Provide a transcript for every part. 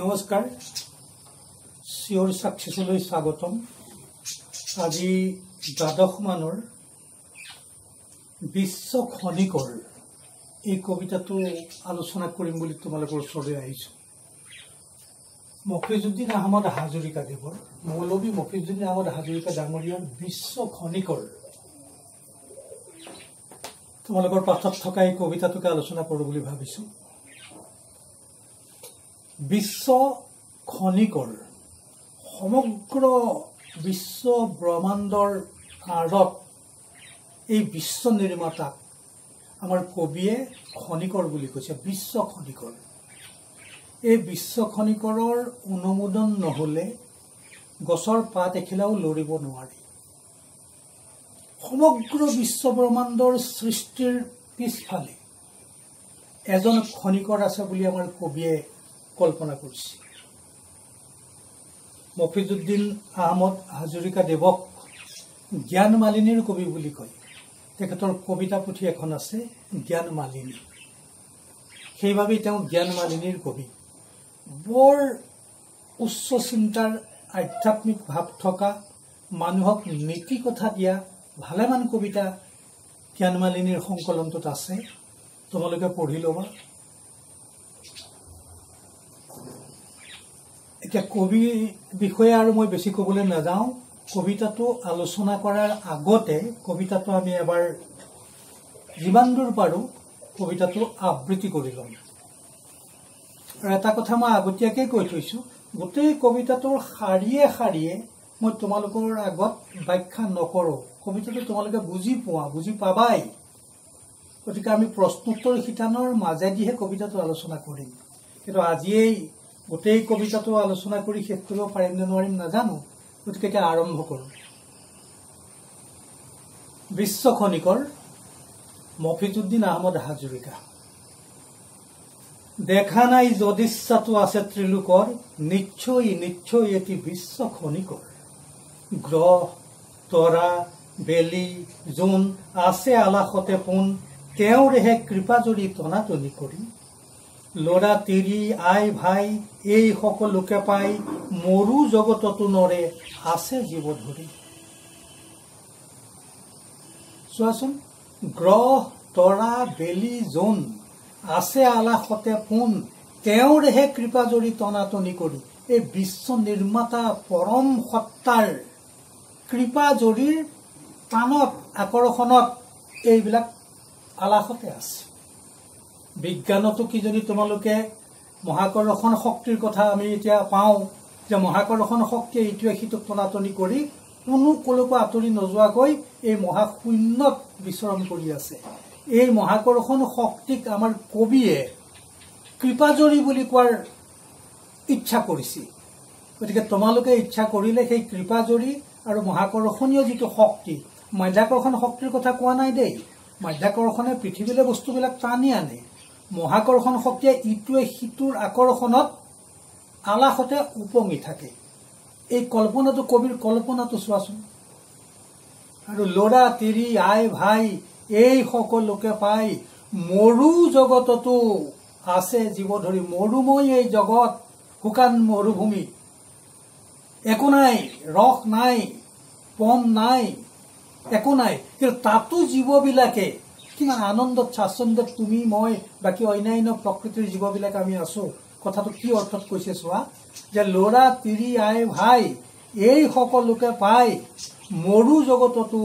नमस्कार सियोर सक्सेसলৈ স্বাগতম। আজি দ্বাদশ মানৰ বিশ্ব খনিকৰ এই কবিতাটো আলোচনা কৰিম বুলি তোমালোকৰ ওচৰলৈ আহিছো। মফিজুদ্দিন আহমদ হাজৰিকা দেৱৰ মৌলবী মফিজুদ্দিন আহমদ হাজৰিকা ডাঙৰীয়াৰ বিশ্ব খনিকৰ তোমালোকৰ পাঠত থকা এই কবিতাটোকে আলোচনা কৰোঁ বুলি ভাবিছো। বিশ্ব খনিকৰ সমগ্ৰ বিশ্ব ব্ৰহ্মাণ্ডৰ আঁৰত এই বিশ্ব নিৰ্মাতাক আমাৰ কবিয়ে খনিকৰ বুলি কৈছে। বিশ্ব খনিকৰ এই বিশ্ব খনিকৰৰ অনুমোদন নহলে গছৰ পাত এখিলাও লৰিব নোৱাৰি। সমগ্ৰ বিশ্ব ব্ৰহ্মাণ্ডৰ সৃষ্টিৰ পিছফালে এজন খনিকৰ আছে বুলি আমাৰ কবিয়ে কল্পনা কৰিছে। মফিজুদ্দিন আহমদ হাজৰিকা দেৱক জ্ঞান মালিনীৰ কবি বুলি কয়। তেখেতৰ কবিতা পুথি এখন আছে জ্ঞান মালিনী, সেইবাবেই তেওঁ জ্ঞান মালিনীৰ কবি। বৰ উচ্চ চিন্তাৰ আধ্যাত্মিক ভাৱ থকা মানুহক নীতি কথা দিয়া ভালেমান কবিতা জ্ঞান মালিনীৰ সংকলনটোত আছে, তোমালোকে পঢ়ি ল'বা। এতিয়া কবি বিষয়ে আৰু মই বেছি ক'বলৈ নাযাওঁ। কবিতাটো আলোচনা কৰাৰ আগতে কবিতাটো আমি এবাৰ যিমান দূৰ পাৰোঁ কবিতাটো আবৃত্তি কৰি ল'ম। আৰু এটা কথা মই আগতীয়াকৈ কৈ থৈছোঁ, গোটেই কবিতাটোৰ শাৰীয়ে শাৰীয়ে মই তোমালোকৰ আগত ব্যাখ্যা নকৰোঁ। কবিতাটো তোমালোকে বুজি পাবাই। গতিকে আমি প্ৰশ্নোত্তৰ শিতানৰ মাজেদিহে কবিতাটো আলোচনা কৰিম। কিন্তু আজিয়েই গোটেই কবিতাটো আলোচনা কৰি শেষ কৰিব পাৰিম নে নোৱাৰিম নাজানো। গতিকে এতিয়া আৰম্ভ কৰোঁ। বিশ্ব খনিকৰ মফিজুদ্দিন আহমদ হাজৰিকা। দেখা নাই যদিচ্ছাটো আছে ত্ৰিলোকৰ, নিশ্চয় নিশ্চয় এটি বিশ্ব খনিকৰ। গ্ৰহ তৰা বেলি জোন আছে আলাসতে পোন, তেওঁৰেহে কৃপা জৰি টনাটনি কৰি। লৰা তিৰি আই ভাই এই সকলোকে পাই, মৰু জগততো নৰে আছে জীৱ ধৰি। চোৱাচোন, গ্ৰহ তৰা বেলি জোন আছে আলাসতে পোন, তেওঁৰেহে কৃপা জৰি টনাটনি কৰি। এই বিশ্ব নিৰ্মাতা পৰম সত্তাৰ কৃপা জৰিৰ টানত আকৰ্ষণত এইবিলাক আলাসতে আছে। বিজ্ঞানতো কি যদি তোমালোকে মহাকৰ্ষণ শক্তিৰ কথা আমি এতিয়া পাওঁ যে মহাকৰ্ষণ শক্তিয়ে ইটোৱে সিটোক টনাটনি কৰি কোনো কলৈকো আঁতৰি নোযোৱাকৈ এই মহাশূন্যত বিচৰণ কৰি আছে। এই মহাকৰ্ষণ শক্তিক আমাৰ কবিয়ে কৃপাজৰী বুলি কোৱাৰ ইচ্ছা কৰিছে। গতিকে তোমালোকে ইচ্ছা কৰিলে সেই কৃপাজৰী আৰু মহাকৰ্ষণীয় যিটো শক্তি, মাধ্যাকৰ্ষণ শক্তিৰ কথা কোৱা নাই দেই। মাধ্যাকৰ্ষণে পৃথিৱীলৈ বস্তুবিলাক টানি আনে। মহাকৰ্ষণ শক্তিয়ে ইটোৱে সিটোৰ আকৰ্ষণত আলাসতে উপঙি থাকে। এই কল্পনাটো কবিৰ কল্পনাটো চোৱাচোন। আৰু লৰা তিৰি আই ভাই এই সকলোকে পাই, মৰু জগততো আছে জীৱ ধৰি। মৰুময় এই জগত, শুকান মৰুভূমি, একো নাই, ৰস নাই, পন নাই, একো নাই, কিন্তু তাতো জীৱবিলাকে কিমান আনন্দত স্বাচ্ছন্দ্যত তুমি মই বাকী অন্যান্য প্ৰকৃতিৰ জীৱবিলাক আমি আছো। কথাটো কি অৰ্থত কৈছে চোৱা, যে লৰা তিৰি আই ভাই এই সকলোকে পাই, মৰু জগততো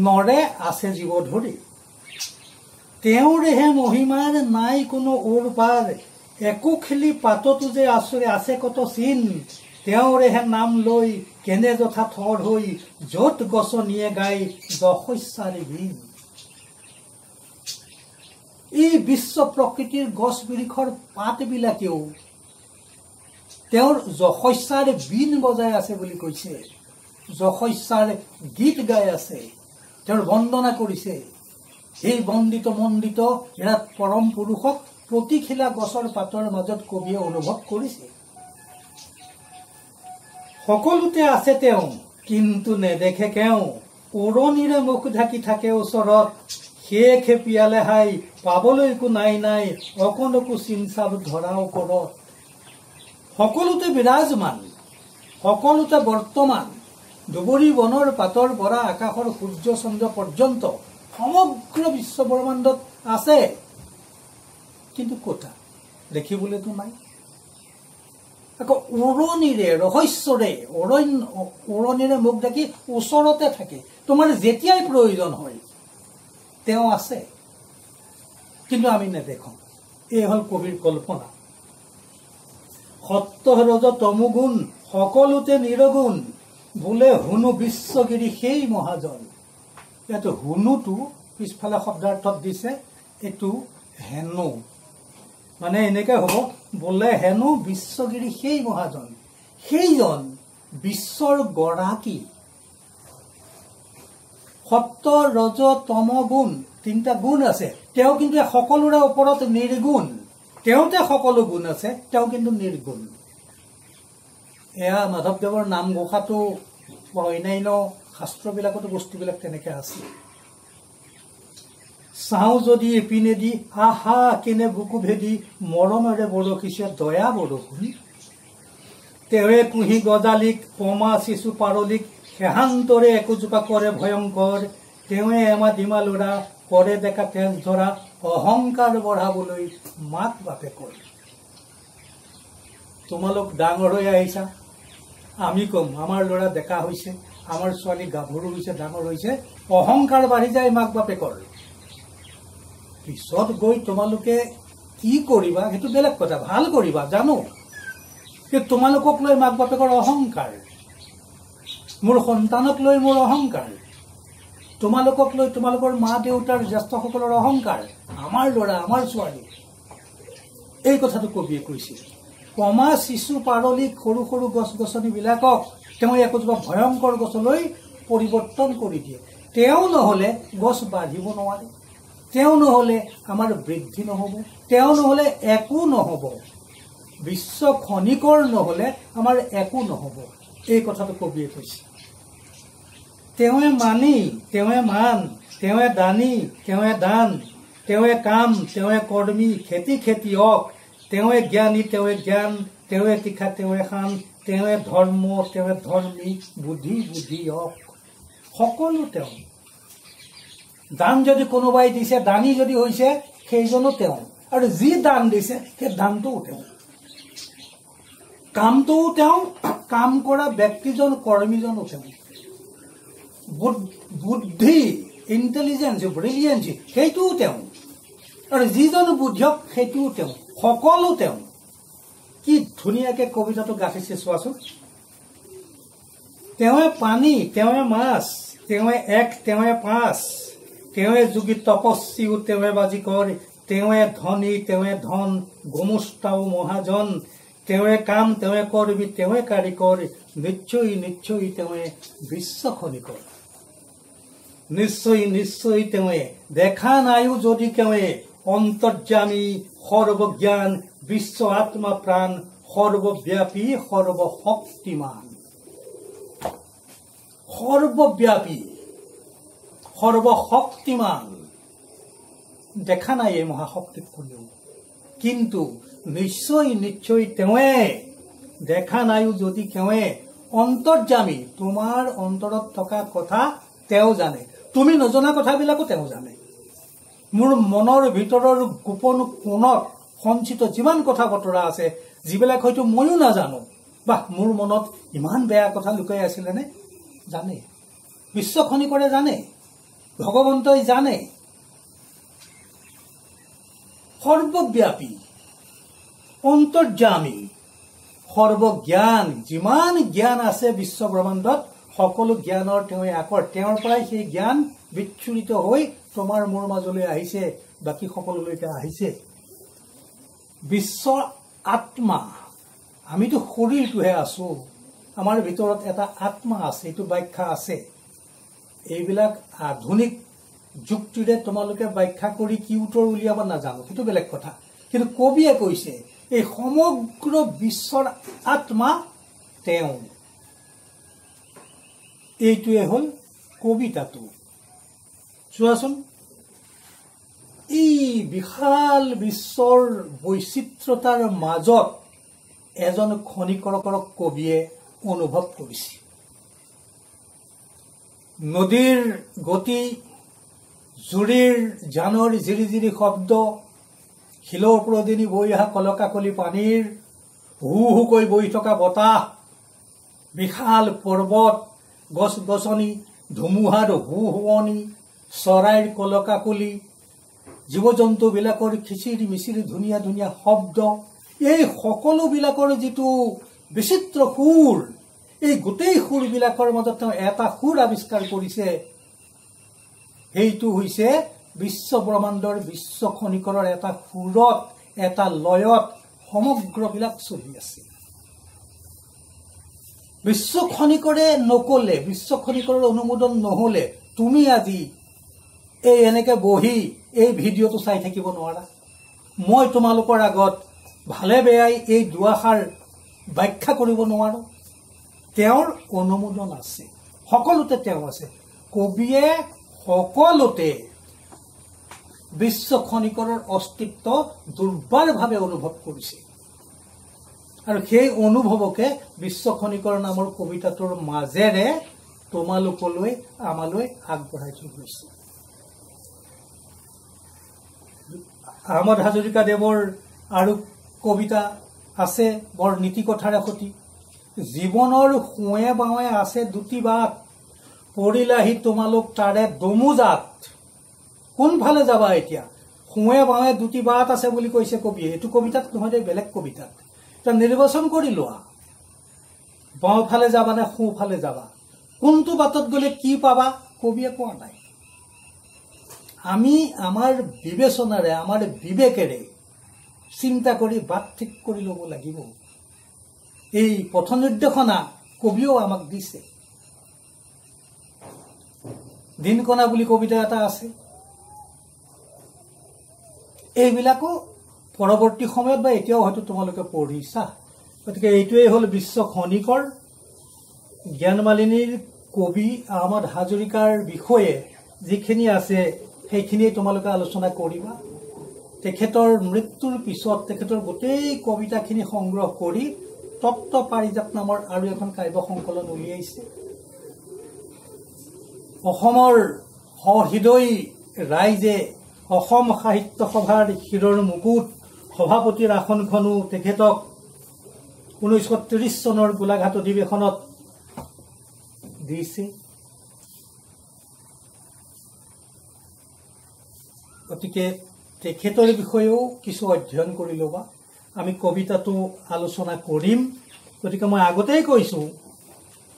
নৰে আছে জীৱ ধৰি। তেওঁৰেহে মহিমাৰ নাই কোনো ওৰ পাৰ, একো খেলি পাততো যে আছে কত চিন। তেওঁৰেহে নাম লৈ কেনে যথা থৰ হৈ, য'ত গছনিয়ে গাই যশস্যাৰে বিন। এই বিশ্ব প্ৰকৃতিৰ গছ বৃক্ষৰ পাতবিলাকেও তেওঁৰ যশস্যাৰ বিন বজাই আছে বুলি কৈছে। যশস্যাৰ গীত গাই আছে, তেওঁৰ বন্দনা কৰিছে। এই বন্দিত মণ্ডিত হেৰাত পৰম পুৰুষক প্ৰতিখিলা গছৰ পাতৰ মাজত কবিয়ে অনুভৱ কৰিছে। সকলোতে আছে তেওঁ কিন্তু নেদেখে কেও, উৰণিৰে মুখ ঢাকি থাকে ওচৰত। খেখে পিয়ালে হাই পাবলৈ একো নাই নাই অকণকো চিনচাব ধৰা ওপৰত সকলোতে বিৰাজমান সকলোতে বৰ্তমান দুবৰি বনৰ পাতৰ পৰা আকাশৰ সূৰ্য চন্দ্ৰ পৰ্যন্ত সমগ্ৰ বিশ্ব ব্ৰহ্মাণ্ডত আছে কিন্তু কোটা দেখিবলৈতো নাই আকৌ উৰণিৰে ৰহস্যৰে উৰণিৰে মুখ দেখি ওচৰতে থাকে তোমাৰ যেতিয়াই প্ৰয়োজন হয় তেওঁ আছে কিন্তু আমি নেদেখো এই হল কবিৰ কল্পনা সত্য ৰজ তমগুণ সকলোতে নিৰগুণ বোলে হুনু বিশ্বগিৰি সেই মহাজন ইয়াত হুনুটো পিছফালে শব্দাৰ্থত দিছে এইটো হেনু মানে এনেকৈ হ'ব বোলে হেনু বিশ্বগিৰি সেই মহাজন সেইজন বিশ্বৰ গৰাকী সত্য ৰজ তম গুণ তিনিটা গুণ আছে তেওঁ কিন্তু সকলোৰে ওপৰত নিৰ্গুণ তেওঁতে সকলো গুণ আছে তেওঁ কিন্তু নিৰ্গুণ এয়া মাধৱদেৱৰ নাম ঘোষাটো অন্যান্য শাস্ত্ৰবিলাকতো বস্তুবিলাক তেনেকৈ আছে চাওঁ যদি এপিনেদি আহা কেনে বুকু ভেদি মৰমেৰে বৰষিছে দয়া বৰষুণ তেৱে কুহি গজালিক পমা শিশু পাৰলিক সেহান্তৰে একোজোপা কৰে ভয়ংকৰ তেৱে এমা ডিমা ল'ৰা কৰে ডেকা তেজ ধৰা অহংকাৰ বঢ়াবলৈ মাক বাপেকৰ তোমালোক ডাঙৰ হৈ আহিছা আমি কম আমাৰ ল'ৰা ডেকা হৈছে আমাৰ ছোৱালী গাভৰু হৈছে ডাঙৰ হৈছে অহংকাৰ বাঢ়ি যায় মাক বাপেকৰ পিছত গৈ তোমালোকে কি কৰিবা সেইটো বেলেগ কথা ভাল কৰিবা জানো কিন্তু তোমালোকক লৈ মাক বাপেকৰ অহংকাৰ মোৰ সন্তানক লৈ মোৰ অহংকাৰ তোমালোকক লৈ তোমালোকৰ মা দেউতাৰ জ্যেষ্ঠসকলৰ অহংকাৰ আমাৰ ল'ৰা আমাৰ ছোৱালী এই কথাটো কবিয়ে কৈছিল পমা শিশু পাৰলিক সৰু সৰু গছ গছনিবিলাকক তেওঁ একোজোপা ভয়ংকৰ গছলৈ পৰিৱৰ্তন কৰি দিয়ে তেওঁ নহ'লে গছ বাঢ়িব নোৱাৰে তেওঁ নহ'লে আমাৰ বৃদ্ধি নহ'ব তেওঁ নহ'লে একো নহ'ব বিশ্ব খনিকৰ নহ'লে আমাৰ একো নহ'ব এই কথাটো কবিয়ে কৈছে তেৱে মানি তেৱে মান তেৱে দানী তেৱে দান তেৱে কাম তেৱে কৰ্মী খেতি খেতিয়ক তেৱে জ্ঞানী তেৱে জ্ঞান তেৱে তীখা তেৱে খান তেৱে ধৰ্ম তেৱে ধৰ্মী বুদ্ধি বুদ্ধিয়ক সকলো তেওঁ দান যদি কোনোবাই দিছে দানী যদি হৈছে সেইজনো তেওঁ আৰু যি দান দিছে সেই দানটোও তেওঁ কামটোও তেওঁ কাম কৰা ব্যক্তিজন কৰ্মীজনো তেওঁ বুদ্ধি ইণ্টেলিজেঞ্চ ব্ৰিলিয়েঞ্চ সেইটোও তেওঁ আৰু যিজন বুদ্ধিয়ক সেইটোও তেওঁ সকলো তেওঁ কি ধুনীয়াকৈ কবিতাটো গাঁঠিছে চোৱাচোন তেৱে পানী তেৱে মাছ তেৱে এক তেৱে পাঁচ তেৱে যোগী তপস্বীও তেৱে বাজি কৰে তেৱে ধনী তেৱে ধন গোমুষ্টাও মহাজন তেৱে কাম তেৱে কৰ্মী তেৱে কাৰিকৰ নিশ্চয় নিশ্চয় তেৱে বিশ্ব খনিকৰ নিশ্চয় নিশ্চয় তেৱে দেখা নাইও যদি কেৱে অন্তৰ্যামী সৰ্বজ্ঞান বিশ্ব আত্মা প্ৰাণ সৰ্বব্যাপী সৰ্বশক্তিমান সৰ্বব্যাপী সৰ্বশক্তিমান দেখা নাই এই মহাশক্তিক কোনেও কিন্তু নিশ্চয় নিশ্চয় তেৱে দেখা নাইও যদি কেৱে অন্তৰ্যামী তোমাৰ অন্তৰত থকা কথা তেওঁ জানে তুমি নজনা কথাবিলাকো তেওঁ জানে মোৰ মনৰ ভিতৰৰ গোপন কোণত সঞ্চিত যিমান কথা বতৰা আছে যিবিলাক হয়তো ময়ো নাজানো বা মোৰ মনত ইমান বেয়া কথা লুকাই আছিলেনে জানে বিশ্ব খনিকৰে জানে ভগৱন্তই জানে সৰ্বব্যাপী অন্তৰ্যামী সৰ্বজ্ঞান যিমান জ্ঞান আছে বিশ্ব ব্ৰহ্মাণ্ডত সকলো জ্ঞানৰ তেওঁ আকৰ তেওঁৰ পৰাই সেই জ্ঞান বিচ্ছুৰিত হৈ তোমাৰ মোৰ মাজলৈ আহিছে বাকী সকলোলৈকে আহিছে বিশ্ব আত্মা আমিতো শৰীৰটোহে আছো আমাৰ ভিতৰত এটা আত্মা আছে এইটো ব্যাখ্যা আছে এইবিলাক আধুনিক যুক্তিৰে তোমালোকে ব্যাখ্যা কৰি কি উত্তৰ উলিয়াব নাজানো সেইটো বেলেগ কথা কিন্তু কবিয়ে কৈছে এই সমগ্ৰ বিশ্বৰ আত্মা তেওঁ এইটোৱে হ'ল কবিতাটো চোৱাচোন এই বিশাল বিশ্বৰ বৈচিত্ৰতাৰ মাজত এজন খনিকৰক কবিয়ে অনুভৱ কৰিছে। নদীৰ গতি, জুৰিৰ জানৰ জিৰি জিৰি শব্দ, শিলৰ ওপৰেদি বৈ অহা কলকাকলি পানীৰ হু হুকৈ বৈ থকা বতাহ, বিশাল পৰ্বত, গছ গছনি, ধুমুহাৰ হু হুৱনি, চৰাইৰ কলকাকলি, জীৱ জন্তুবিলাকৰ খিচিৰি মিচিৰি ধুনীয়া ধুনীয়া শব্দ, এই সকলোবিলাকৰ যিটো বিচিত্ৰ সুৰ, এই গোটেই সুৰবিলাকৰ মাজত তেওঁ এটা সুৰ আৱিষ্কাৰ কৰিছে। সেইটো হৈছে বিশ্ব ব্ৰহ্মাণ্ডৰ বিশ্ব খনিকৰৰ এটা সুৰত, এটা লয়ত সমগ্ৰবিলাক চলি আছে। বিশ্ব খনিকৰে নকলে, বিশ্ব খনিকৰৰ অনুমোদন নহলে তুমি আজি এই এনেকে বহি এই ভিডিঅ'টো চাই থাকিব নোৱাৰা। মই তোমালোকৰ আগত ভালে বেয়াই এই দুআষাৰ ব্যাখ্যা কৰিব নোৱাৰো। তেওঁৰ অনুমোদন আছে, সকলোতে তেওঁ আছে। কবিয়ে সকলোতে বিশ্ব খনিকৰৰ অস্তিত্ব দুৰ্বাৰভাৱে অনুভৱ কৰিছে আৰু সেই অনুভৱকে বিশ্ব খনিকৰ নামৰ কবিতাটোৰ মাজেৰে তোমালোকলৈ আমালৈ আগবঢ়াই থৈ গৈছে। আহমদ হাজৰিকা দেৱৰ আৰু কবিতা আছে বৰ নীতি কথাৰে সতি। জীৱনৰ সোঁৱে বাৱে আছে দুটি বাট, পৰিলাহি তোমালোক তাৰে দমোজাত। কোনফালে যাবা এতিয়া? সোঁৱে বাৱে দুটি বাট আছে বুলি কৈছে কবিয়ে। এইটো কবিতাত নহয়, বেলেগ কবিতাত। এতিয়া নিৰ্বাচন কৰি লোৱা, বাওঁফালে যাবা নে সোঁফালে যাবা? কোনটো বাটত গলে কি পাবা কবিয়ে কোৱা নাই। আমি আমাৰ বিবেচনাৰে, আমাৰ বিবেকেৰে চিন্তা কৰি বাট ঠিক কৰি ল'ব লাগিব। এই পথ নিৰ্দেশনা কবিও আমাক দিছে। দিনকণা বুলি কবিতা এটা আছে। এইবিলাকো পৰৱৰ্তী সময়ত বা এতিয়াও হয়তো তোমালোকে পঢ়িছা। গতিকে এইটোৱেই হ'ল বিশ্ব খনিকৰ। জ্ঞানমালিনীৰ কবি আহমদ হাজৰিকাৰ বিষয়ে যিখিনি আছে সেইখিনিয়ে তোমালোকে আলোচনা কৰিবা। তেখেতৰ মৃত্যুৰ পিছত তেখেতৰ গোটেই কবিতাখিনি সংগ্ৰহ কৰি তত্ত্ব পাৰিজাত নামৰ আৰু এখন কাব্য সংকলন উলিয়াইছে। অসমৰ সহৃদয় ৰাইজে অসম সাহিত্য সভাৰ শিৰৰ মুকুট সভাপতিৰ আসনখনো তেখেতক 1930 চনৰ গোলাঘাট অধিৱেশনত দিছে। গতিকে তেখেতৰ বিষয়েও কিছু অধ্যয়ন কৰি ল'বা। আমি কবিতাটো আলোচনা কৰিম। গতিকে মই আগতেই কৈছো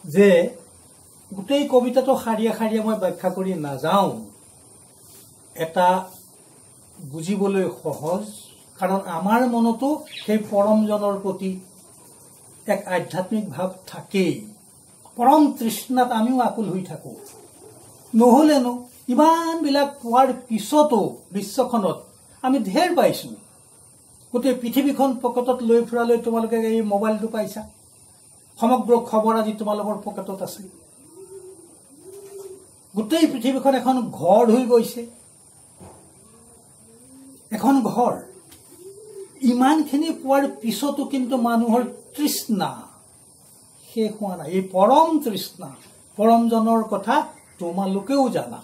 যে গোটেই কবিতাটো শাৰীয়ে শাৰীয়ে মই ব্যাখ্যা কৰি নাযাওঁ। এটা বুজিবলৈ সহজ, কাৰণ আমাৰ মনতো সেই পৰমজনৰ প্ৰতি এক আধ্যাত্মিক ভাৱ থাকেই। পৰম তৃষ্ণাত আমিও আকুল হৈ থাকো। নহলেনো ইমানবিলাক পোৱাৰ পিছতো বিশ্বখনত আমি ঢেৰ পাইছো। গোটেই পৃথিৱীখন পকেটত লৈ ফুৰালৈ তোমালোকে এই মোবাইলটো পাইছা। সমগ্ৰ খবৰ আজি তোমালোকৰ পকেটত আছে। গোটেই পৃথিৱীখন এখন ঘৰ হৈ গৈছে। এখন ঘৰ। ইমানখিনি পোৱাৰ পিছতো কিন্তু মানুহৰ তৃষ্ণা শেষ হোৱা নাই। এই পৰম তৃষ্ণা, পৰমজনৰ কথা তোমালোকেও জানা।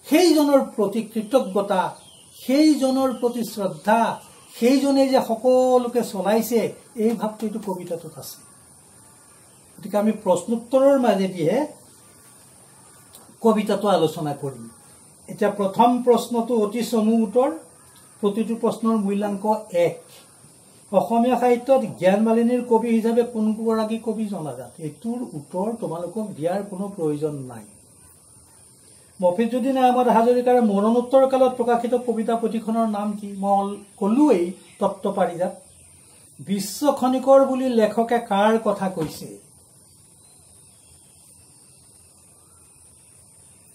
সেইজনৰ প্ৰতি কৃতজ্ঞতা, সেইজনৰ প্ৰতি শ্ৰদ্ধা, সেইজনে যে সকলোকে চলাইছে, এই ভাৱটো এইটো কবিতাটোত আছে। গতিকে আমি প্ৰশ্নোত্তৰৰ মাজেদিহে কবিতাটো আলোচনা কৰিম। এতিয়া প্ৰথম প্ৰশ্নটো অতি চমু উত্তৰ। প্ৰতিটো প্ৰশ্নৰ মূল্যাংক 1। অসমীয়া সাহিত্যত জ্ঞানমালিনীৰ কবি হিচাপে কোনগৰাকী কবি জনাজাত? এইটোৰ উত্তৰ তোমালোকক দিয়াৰ কোনো প্ৰয়োজন নাই। মফিজুদ্দিন আহমদ হাজৰিকাৰ মৰণোত্তৰ কালত প্ৰকাশিত কবিতা পুথিখনৰ নাম কি? মই কলোৱেই, তত্ত্ব পাৰিজাত। বিশ্ব খনিকৰ বুলি লেখকে কাৰ কথা কৈছে?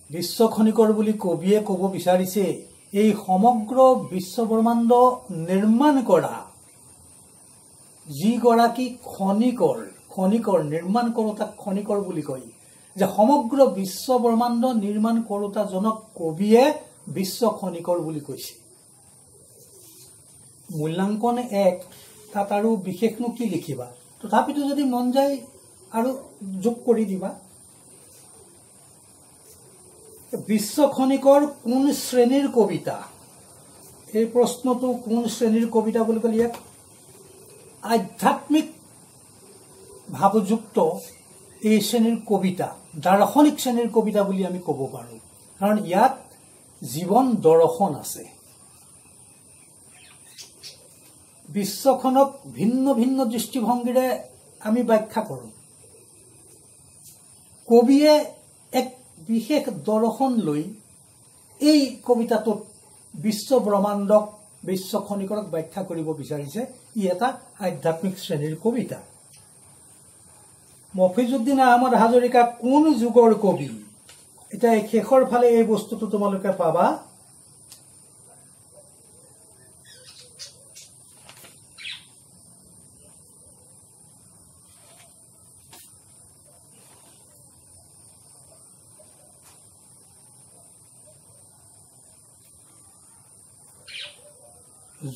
বিশ্ব খনিকৰ বুলি কবিয়ে ক'ব বিচাৰিছে এই সমগ্ৰ বিশ্ব ব্ৰহ্মাণ্ড নিৰ্মাণ কৰা যিগৰাকী খনিকৰ নিৰ্মাণ কৰোতাক খনিকৰ বুলি কয়, যে সমগ্ৰ বিশ্ব ব্ৰহ্মাণ্ড নিৰ্মাণ কৰোতাজনক কবিয়ে বিশ্ব খনিকৰ বুলি কৈছে। মূল্যাংকন 1 তাত আৰু বিশেষনো কি লিখিবা, তথাপিতো যদি মন যায় আৰু যোগ কৰি দিবা। বিশ্ব খনিকৰ কোন শ্ৰেণীৰ কবিতা? এই প্ৰশ্নটো কোন শ্ৰেণীৰ কবিতা বুলি ক'লে ইয়াক আধ্যাত্মিক ভাৱযুক্ত এই শ্ৰেণীৰ কবিতা, দাৰ্শনিক শ্ৰেণীৰ কবিতা বুলি আমি ক'ব পাৰোঁ, কাৰণ ইয়াত জীৱন দৰ্শন আছে। বিশ্বখনক ভিন্ন ভিন্ন দৃষ্টিভংগীৰে আমি ব্যাখ্যা কৰোঁ। কবিয়ে এক বিশেষ দৰ্শন লৈ এই কবিতাটোত বিশ্ব ব্ৰহ্মাণ্ডক, বিশ্ব খনিকৰক ব্যাখ্যা কৰিব বিচাৰিছে। ই এটা আধ্যাত্মিক শ্ৰেণীৰ কবিতা। মফিজুদ্দিন আহমদ হাজৰিকা কোন যুগৰ কবি? এতিয়া শেষৰ ফালে এই বস্তুটো তোমালোকে পাবা।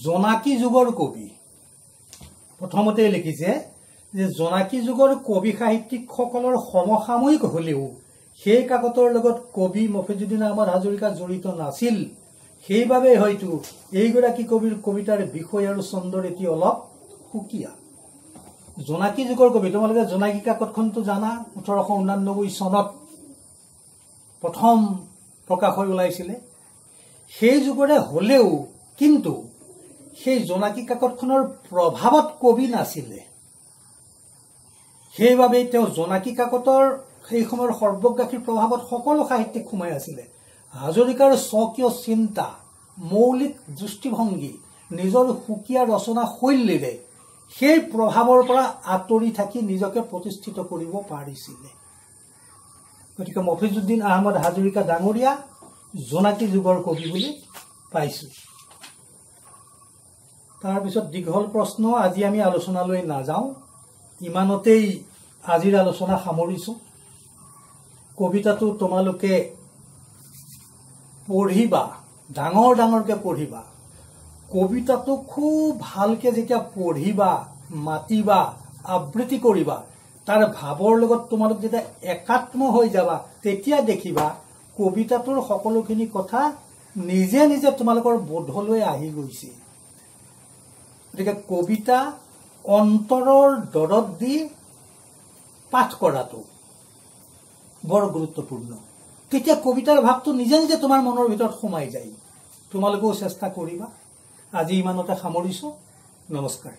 জোনাকী যুগৰ কবি। প্ৰথমতে লিখিছে যে জোনাকী যুগৰ কবি সাহিত্যিকসকলৰ সমসাময়িক হলেও সেই কাকতৰ লগত কবি মফিজুদ্দিন আহমদ হাজৰিকা জড়িত নাছিল। সেইবাবে হয়তো এইগৰাকী কবিৰ কবিতাৰ বিষয় আৰু ছন্দৰ এটি অলপ সুকীয়া। জোনাকী যুগৰ কবি, তোমালোকে জোনাকী কাকতখনটো জানা, 1889 চনত প্ৰথম প্ৰকাশ হৈ ওলাইছিলে। সেই যুগৰে হলেও কিন্তু সেই জোনাকী কাকতখনৰ প্ৰভাৱত কবি নাছিলে। সেইবাবে তেওঁ জোনাকী কাকতৰ সেই সময়ৰ সৰ্বগ্ৰাসীৰ প্ৰভাৱত সকলো সাহিত্যিক সোমাই আছিলে। হাজৰিকাৰ স্বকীয় চিন্তা, মৌলিক দৃষ্টিভংগী, নিজৰ সুকীয়া ৰচনা শৈলীৰে সেই প্ৰভাৱৰ পৰা আঁতৰি থাকি নিজকে প্ৰতিষ্ঠিত কৰিব পাৰিছিলে। গতিকে মফিজুদ্দিন আহমদ হাজৰিকা ডাঙৰীয়া জোনাকী যুগৰ কবি বুলি পাইছো। তাৰপিছত দীঘল প্ৰশ্ন আজি আমি আলোচনালৈ নাযাওঁ, ইমানতেই আজিৰ আলোচনা সামৰিছো। কবিতাটো তোমালোকে পঢ়িবা, ডাঙৰ ডাঙৰকে পঢ়িবা। কবিতাটো খুব ভালকে যেতিয়া পঢ়িবা, মাতিবা, আবৃত্তি কৰিবা, তাৰ ভাৱৰ লগত তোমালোক যেতিয়া একাত্ম হৈ যাবা, তেতিয়া দেখিবা কবিতাটোৰ সকলোখিনি কথা নিজে নিজে তোমালোকৰ বোধলৈ আহি গৈছে। গতিকে কবিতা অন্তৰৰ দৰদ দি পাঠ কৰাটো বৰ গুৰুত্বপূৰ্ণ। তেতিয়া কবিতাৰ ভাৱটো নিজে নিজে তোমাৰ মনৰ ভিতৰত সোমাই যায়। তোমালোকেও চেষ্টা কৰিবা। আজি ইমানতে সামৰিছো। নমস্কাৰ।